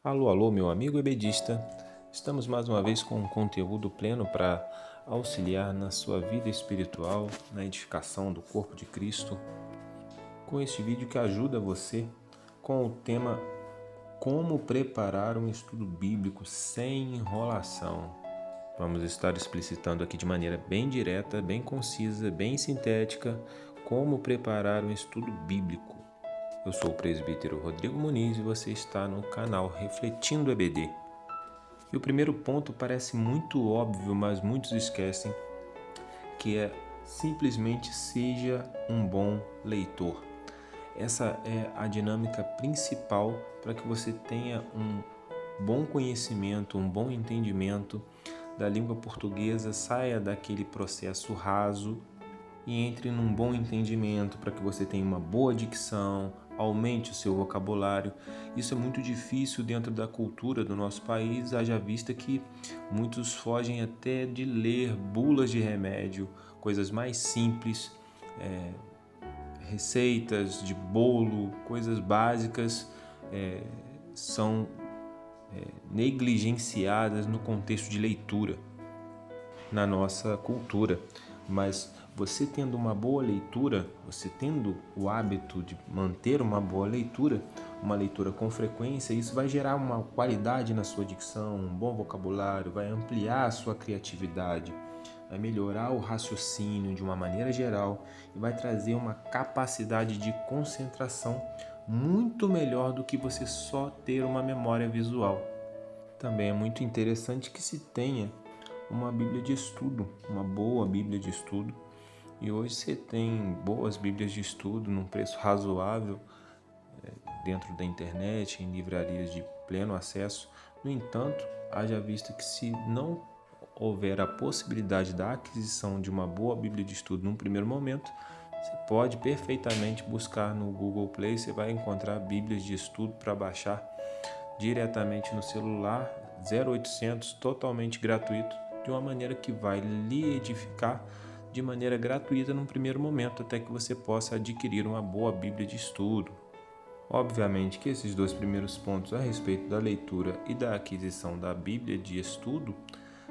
Alô, alô, meu amigo ebedista. Estamos mais uma vez com um conteúdo pleno para auxiliar na sua vida espiritual, na edificação do corpo de Cristo, com este vídeo que ajuda você com o tema Como preparar um estudo bíblico sem enrolação. Vamos estar explicitando aqui de maneira bem direta, bem concisa, bem sintética, como preparar um estudo bíblico. Eu sou o presbítero Rodrigo Muniz e você está no canal Refletindo EBD. E o primeiro ponto parece muito óbvio, mas muitos esquecem, que é simplesmente seja um bom leitor. Essa é a dinâmica principal para que você tenha um bom conhecimento, um bom entendimento da língua portuguesa, saia daquele processo raso e entre num bom entendimento para que você tenha uma boa dicção, aumente o seu vocabulário. Isso é muito difícil dentro da cultura do nosso país, haja vista que muitos fogem até de ler bulas de remédio, coisas mais simples, receitas de bolo, coisas básicas, são negligenciadas no contexto de leitura na nossa cultura. Mas você tendo uma boa leitura, você tendo o hábito de manter uma boa leitura, uma leitura com frequência, isso vai gerar uma qualidade na sua dicção, um bom vocabulário, vai ampliar a sua criatividade, vai melhorar o raciocínio de uma maneira geral e vai trazer uma capacidade de concentração muito melhor do que você só ter uma memória visual. Também é muito interessante que se tenha uma Bíblia de estudo, uma boa Bíblia de estudo. E hoje você tem boas Bíblias de estudo num preço razoável dentro da internet, em livrarias de pleno acesso. No entanto, haja vista que se não houver a possibilidade da aquisição de uma boa Bíblia de estudo num primeiro momento, você pode perfeitamente buscar no Google Play, você vai encontrar Bíblias de estudo para baixar diretamente no celular, 0800, totalmente gratuito, de uma maneira que vai lhe edificar de maneira gratuita num primeiro momento, até que você possa adquirir uma boa Bíblia de estudo. Obviamente que esses dois primeiros pontos a respeito da leitura e da aquisição da Bíblia de estudo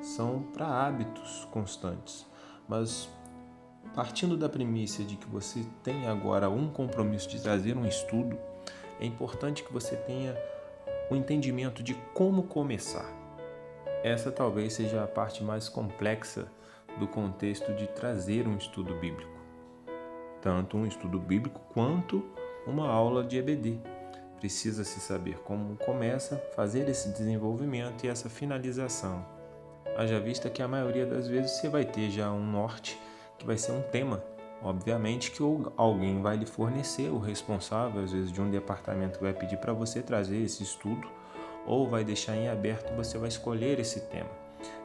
são para hábitos constantes, mas partindo da premissa de que você tem agora um compromisso de trazer um estudo, é importante que você tenha o entendimento de como começar. Essa talvez seja a parte mais complexa do contexto de trazer um estudo bíblico. Tanto um estudo bíblico quanto uma aula de EBD. Precisa-se saber como começa, fazer esse desenvolvimento e essa finalização. Haja vista que a maioria das vezes você vai ter já um norte, que vai ser um tema. Obviamente que alguém vai lhe fornecer, o responsável, às vezes de um departamento, vai pedir para você trazer esse estudo ou vai deixar em aberto, você vai escolher esse tema.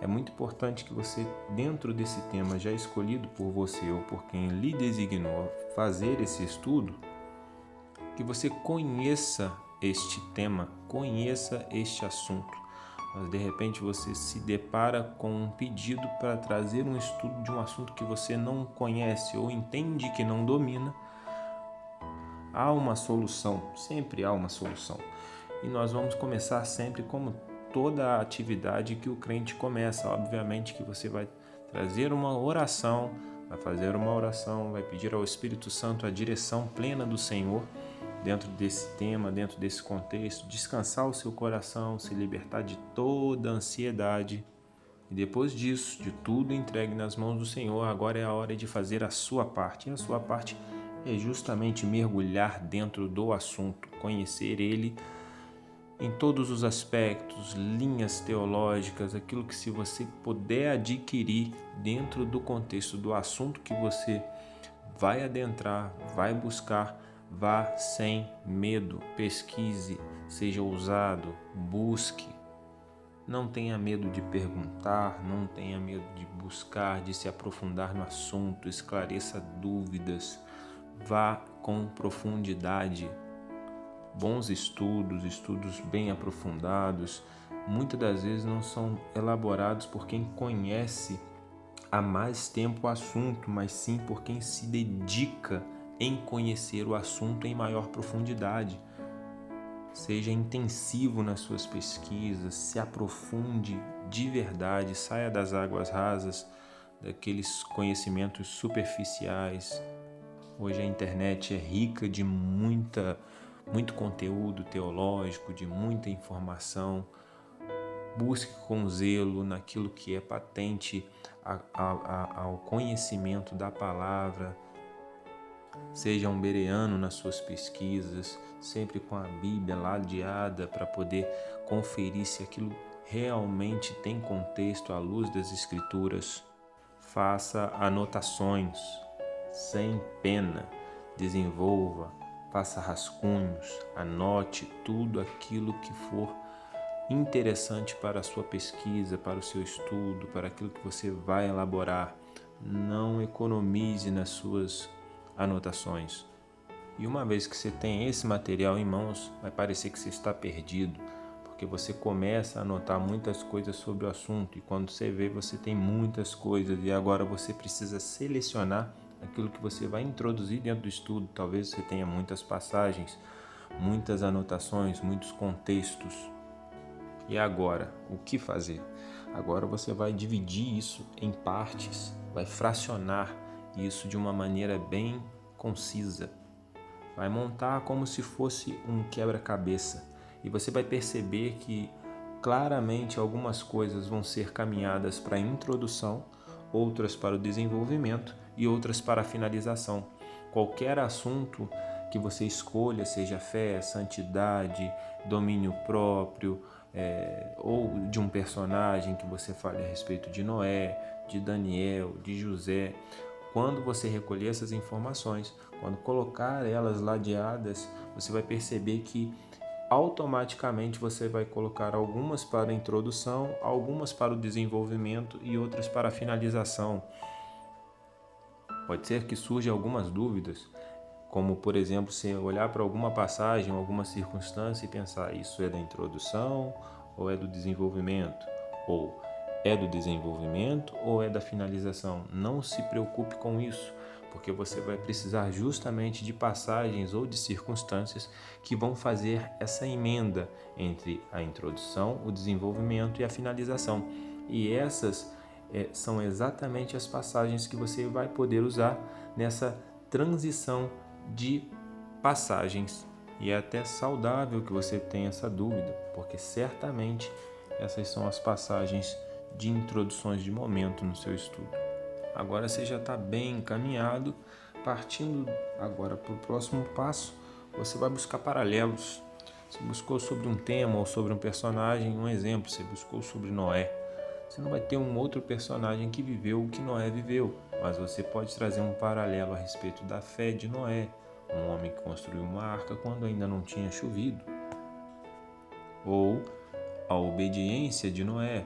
É muito importante que você, dentro desse tema já escolhido por você ou por quem lhe designou fazer esse estudo, que você conheça este tema, conheça este assunto. Mas de repente você se depara com um pedido para trazer um estudo de um assunto que você não conhece ou entende que não domina. Há uma solução, sempre há uma solução. E nós vamos começar sempre como toda a atividade que o crente começa. Obviamente que você vai trazer uma oração, vai fazer uma oração, vai pedir ao Espírito Santo a direção plena do Senhor dentro desse tema, dentro desse contexto, descansar o seu coração, se libertar de toda a ansiedade. E depois disso, de tudo entregue nas mãos do Senhor, agora é a hora de fazer a sua parte. E a sua parte é justamente mergulhar dentro do assunto, conhecer ele em todos os aspectos, linhas teológicas, aquilo que se você puder adquirir dentro do contexto do assunto que você vai adentrar, vai buscar, vá sem medo, pesquise, seja ousado, busque. Não tenha medo de perguntar, não tenha medo de buscar, de se aprofundar no assunto, esclareça dúvidas, vá com profundidade. Bons estudos, estudos bem aprofundados, muitas das vezes não são elaborados por quem conhece há mais tempo o assunto, mas sim por quem se dedica em conhecer o assunto em maior profundidade. Seja intensivo nas suas pesquisas, se aprofunde de verdade, saia das águas rasas, daqueles conhecimentos superficiais. Hoje a internet é rica de muito conteúdo teológico, de muita informação. Busque com zelo naquilo que é patente ao conhecimento da palavra. Seja um bereano nas suas pesquisas, sempre com a Bíblia ladeada para poder conferir se aquilo realmente tem contexto à luz das Escrituras. Faça anotações, sem pena, desenvolva, faça rascunhos, anote tudo aquilo que for interessante para a sua pesquisa, para o seu estudo, para aquilo que você vai elaborar. Não economize nas suas anotações. E uma vez que você tem esse material em mãos, vai parecer que você está perdido, porque você começa a anotar muitas coisas sobre o assunto e quando você vê, você tem muitas coisas e agora você precisa selecionar aquilo que você vai introduzir dentro do estudo. Talvez você tenha muitas passagens, muitas anotações, muitos contextos. E agora, o que fazer? Agora você vai dividir isso em partes, vai fracionar isso de uma maneira bem concisa. Vai montar como se fosse um quebra-cabeça e você vai perceber que claramente algumas coisas vão ser caminhadas para a introdução, outras para o desenvolvimento e outras para a finalização. Qualquer assunto que você escolha, seja fé, santidade, domínio próprio, ou de um personagem que você fale a respeito de Noé, de Daniel, de José, quando você recolher essas informações, quando colocar elas ladeadas, você vai perceber que automaticamente você vai colocar algumas para a introdução, algumas para o desenvolvimento e outras para a finalização. Pode ser que surjam algumas dúvidas, como por exemplo, você olhar para alguma passagem, alguma circunstância e pensar, isso é da introdução ou é do desenvolvimento? Ou é do desenvolvimento ou é da finalização? Não se preocupe com isso, porque você vai precisar justamente de passagens ou de circunstâncias que vão fazer essa emenda entre a introdução, o desenvolvimento e a finalização. E essas são exatamente as passagens que você vai poder usar nessa transição de passagens. E é até saudável que você tenha essa dúvida, porque certamente essas são as passagens de introduções de momento no seu estudo. Agora você já está bem encaminhado. Partindo agora para o próximo passo, você vai buscar paralelos. Você buscou sobre um tema ou sobre um personagem, um exemplo, você buscou sobre Noé. Você não vai ter um outro personagem que viveu o que Noé viveu, mas você pode trazer um paralelo a respeito da fé de Noé, um homem que construiu uma arca quando ainda não tinha chovido. Ou a obediência de Noé.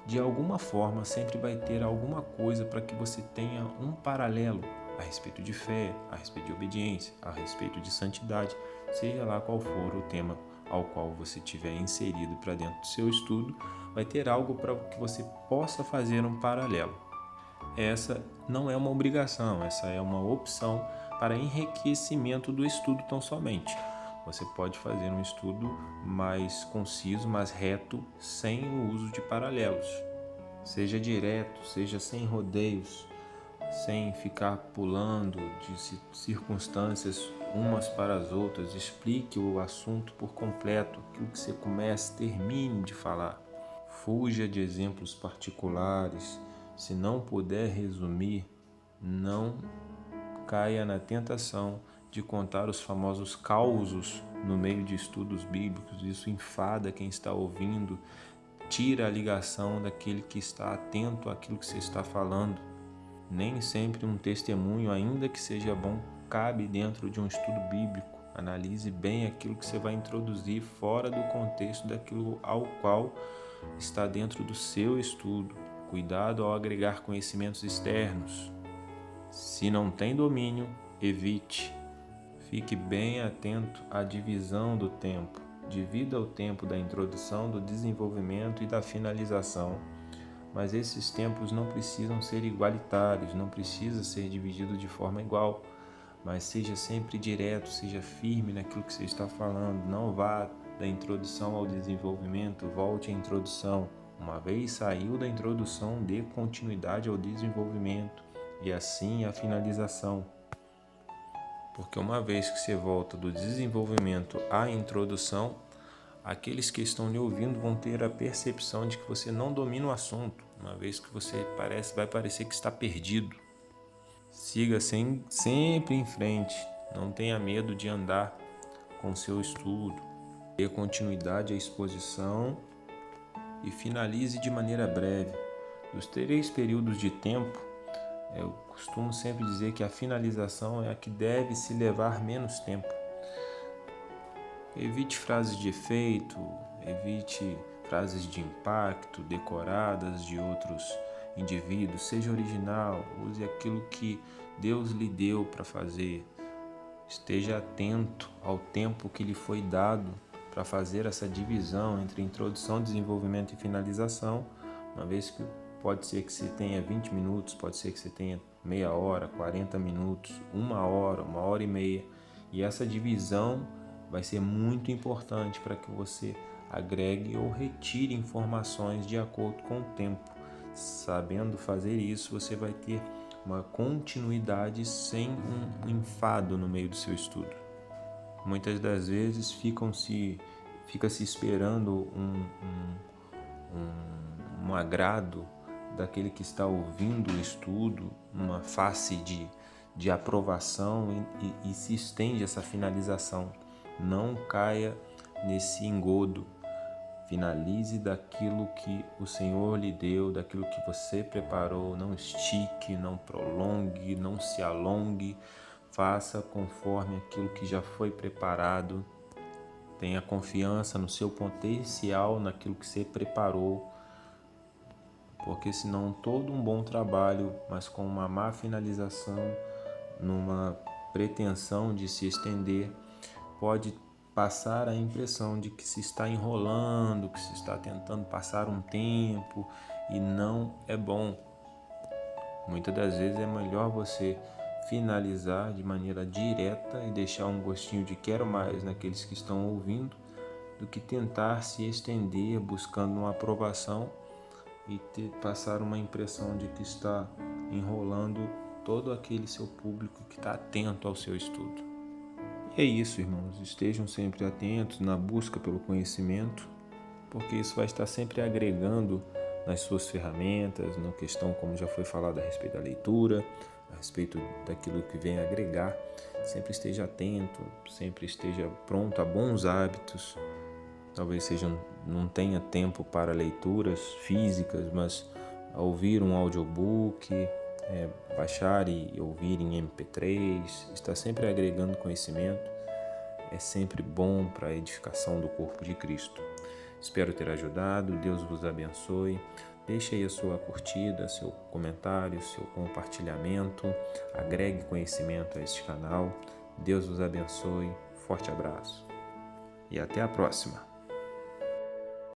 De alguma forma, sempre vai ter alguma coisa para que você tenha um paralelo a respeito de fé, a respeito de obediência, a respeito de santidade, seja lá qual for o tema ao qual você tiver inserido para dentro do seu estudo, vai ter algo para que você possa fazer um paralelo. Essa não é uma obrigação, essa é uma opção para enriquecimento do estudo tão somente. Você pode fazer um estudo mais conciso, mais reto, sem o uso de paralelos. Seja direto, seja sem rodeios, sem ficar pulando de circunstâncias umas para as outras. Explique o assunto por completo, aquilo que você começa, termine de falar. Fuja de exemplos particulares. Se não puder resumir, não caia na tentação de contar os famosos causos no meio de estudos bíblicos. Isso enfada quem está ouvindo, tira a ligação daquele que está atento àquilo que você está falando. Nem sempre um testemunho, ainda que seja bom, cabe dentro de um estudo bíblico. Analise bem aquilo que você vai introduzir fora do contexto daquilo ao qual está dentro do seu estudo. Cuidado ao agregar conhecimentos externos. Se não tem domínio, evite. Fique bem atento à divisão do tempo. Divida o tempo da introdução, do desenvolvimento e da finalização. Mas esses tempos não precisam ser igualitários, não precisa ser dividido de forma igual. Mas seja sempre direto, seja firme naquilo que você está falando. Não vá da introdução ao desenvolvimento, volte à introdução. Uma vez saiu da introdução, dê continuidade ao desenvolvimento e assim à finalização. Porque uma vez que você volta do desenvolvimento à introdução, aqueles que estão lhe ouvindo vão ter a percepção de que você não domina o assunto, uma vez que você vai parecer que está perdido. Siga sempre em frente, não tenha medo de andar com seu estudo, dê continuidade à exposição e finalize de maneira breve. Dos 3 períodos de tempo, eu costumo sempre dizer que a finalização é a que deve se levar menos tempo. Evite frases de efeito, evite frases de impacto decoradas de outros indivíduos. Seja original, use aquilo que Deus lhe deu para fazer. Esteja atento ao tempo que lhe foi dado para fazer essa divisão entre introdução, desenvolvimento e finalização, uma vez que pode ser que você tenha 20 minutos, pode ser que você tenha meia hora, 40 minutos, 1 hora e meia. E essa divisão vai ser muito importante para que você agregue ou retire informações de acordo com o tempo. Sabendo fazer isso, você vai ter uma continuidade sem um enfado no meio do seu estudo. Muitas das vezes fica-se esperando um agrado daquele que está ouvindo o estudo, uma face de aprovação e se estende essa finalização. Não caia nesse engodo. Finalize daquilo que o Senhor lhe deu, daquilo que você preparou. Não estique, não prolongue, não se alongue. Faça conforme aquilo que já foi preparado. Tenha confiança no seu potencial, naquilo que você preparou. Porque senão todo um bom trabalho, mas com uma má finalização, numa pretensão de se estender, pode passar a impressão de que se está enrolando, que se está tentando passar um tempo e não é bom. Muitas das vezes é melhor você finalizar de maneira direta e deixar um gostinho de quero mais naqueles que estão ouvindo, do que tentar se estender buscando uma aprovação e passar uma impressão de que está enrolando todo aquele seu público que está atento ao seu estudo. E é isso, irmãos, estejam sempre atentos na busca pelo conhecimento, porque isso vai estar sempre agregando nas suas ferramentas, na questão como já foi falado a respeito da leitura, a respeito daquilo que vem agregar. Sempre esteja atento, sempre esteja pronto a bons hábitos. Talvez não tenha tempo para leituras físicas, mas a ouvir um audiobook, baixar e ouvir em MP3, está sempre agregando conhecimento, é sempre bom para a edificação do corpo de Cristo. Espero ter ajudado, Deus vos abençoe. Deixe aí a sua curtida, seu comentário, seu compartilhamento, agregue conhecimento a este canal. Deus vos abençoe, forte abraço e até a próxima.